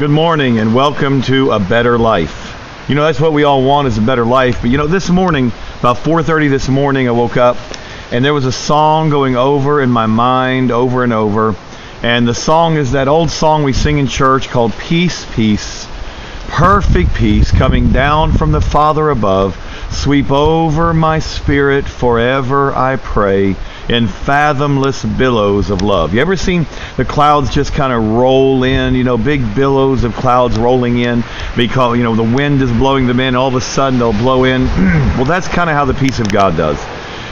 Good morning and welcome to A Better Life. You know, that's what we all want, is a better life. But you know, this morning, about 4:30 this morning, I woke up and there was a song going over in my mind over and over. And the song is that old song we sing in church called Peace, Peace, Perfect Peace, coming down from the Father above. Sweep over my spirit forever, I pray, in fathomless billows of love. You ever seen the clouds just kind of roll in, you know, big billows of clouds rolling in because, you know, the wind is blowing them in, all of a sudden they'll blow in. Well, that's kind of how the peace of God does.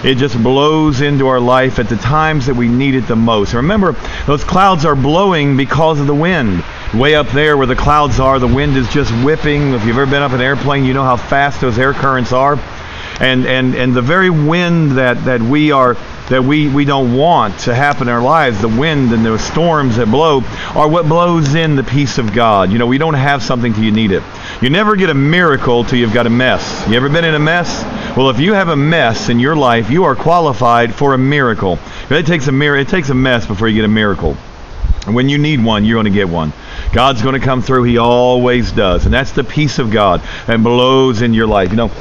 It just blows into our life at the times that we need it the most. Remember, those clouds are blowing because of the wind. Way up there where the clouds are, the wind is just whipping. If you've ever been up in an airplane, you know how fast those air currents are. And the very wind that we don't want to happen in our lives, the wind and the storms that blow, are what blows in the peace of God. You know, we don't have something till you need it. You never get a miracle till you've got a mess. You ever been in a mess? Well, if you have a mess in your life, you are qualified for a miracle. It takes a mess before you get a miracle. And when you need one, you're going to get one. God's going to come through. He always does. And that's the peace of God that blows in your life. You know,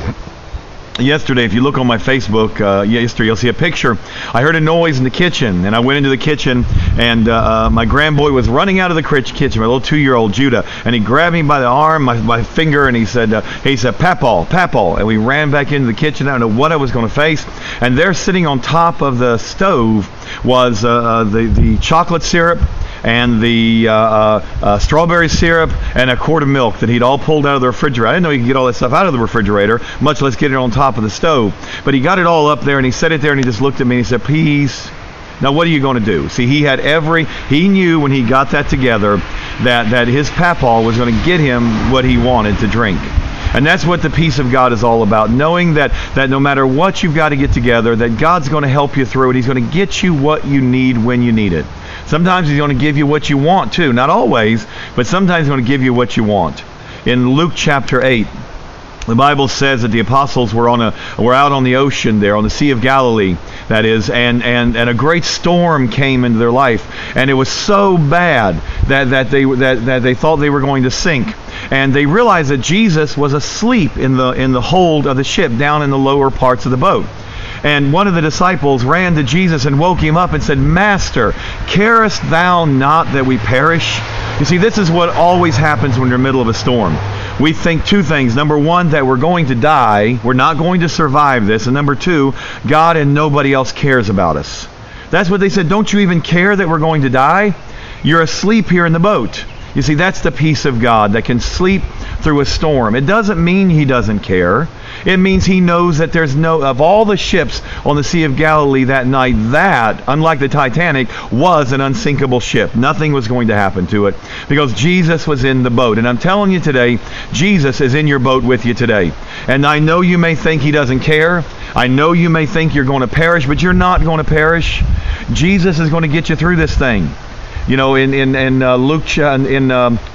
yesterday, if you look on my Facebook, yesterday you'll see a picture. I heard a noise in the kitchen, and I went into the kitchen, and my grandboy was running out of the kitchen, my little 2-year-old Judah, and he grabbed me by the arm, my finger, and he said, Papaw, and we ran back into the kitchen. I don't know what I was going to face, and there sitting on top of the stove was the chocolate syrup and the strawberry syrup and a quart of milk that he'd all pulled out of the refrigerator. I didn't know you could get all that stuff out of the refrigerator, much less get it on top of the stove. But he got it all up there, and he set it there, and he just looked at me and he said, "Peace." Now, what are you going to do? See, he knew when he got that together that his papaw was going to get him what he wanted to drink. And that's what the peace of God is all about, knowing that no matter what you've got to get together, that God's going to help you through it. He's going to get you what you need when you need it. Sometimes He's going to give you what you want too. Not always, but sometimes He's going to give you what you want. In Luke chapter 8, the Bible says that the apostles were out on the ocean there, on the Sea of Galilee, that is, and a great storm came into their life, and it was so bad that they thought they were going to sink. And they realized that Jesus was asleep in the hold of the ship, down in the lower parts of the boat. And one of the disciples ran to Jesus and woke him up and said, "Master, carest thou not that we perish?" You see, this is what always happens when you're in the middle of a storm. We think two things. Number one, that we're going to die. We're not going to survive this. And number two, God and nobody else cares about us. That's what they said. Don't you even care that we're going to die? You're asleep here in the boat. You see, that's the peace of God that can sleep through a storm. It doesn't mean He doesn't care. It means He knows that of all the ships on the Sea of Galilee that night, that, unlike the Titanic, was an unsinkable ship. Nothing was going to happen to it because Jesus was in the boat. And I'm telling you today, Jesus is in your boat with you today. And I know you may think He doesn't care. I know you may think you're going to perish, but you're not going to perish. Jesus is going to get you through this thing. You know,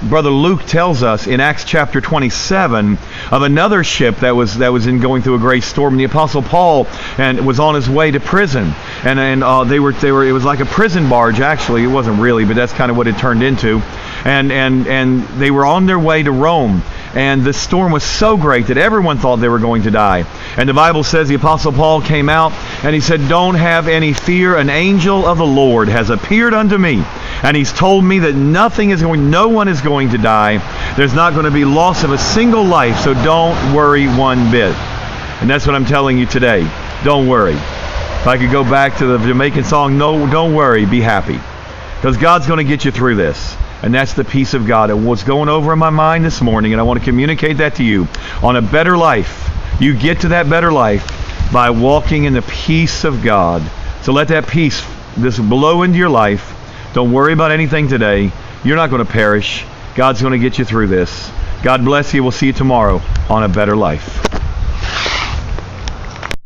Brother Luke tells us in Acts chapter 27 of another ship that was going through a great storm. And the Apostle Paul was on his way to prison, and it was like a prison barge. Actually, it wasn't really, but that's kind of what it turned into. And they were on their way to Rome. And the storm was so great that everyone thought they were going to die. And the Bible says the Apostle Paul came out and he said, "Don't have any fear. An angel of the Lord has appeared unto me. And he's told me that no one is going to die. There's not going to be loss of a single life. So don't worry one bit." And that's what I'm telling you today. Don't worry. If I could go back to the Jamaican song, "No, don't worry, be happy." Because God's going to get you through this. And that's the peace of God. And what's going over in my mind this morning, and I want to communicate that to you, on a better life. You get to that better life by walking in the peace of God. So let that peace just blow into your life. Don't worry about anything today. You're not going to perish. God's going to get you through this. God bless you. We'll see you tomorrow on A Better Life.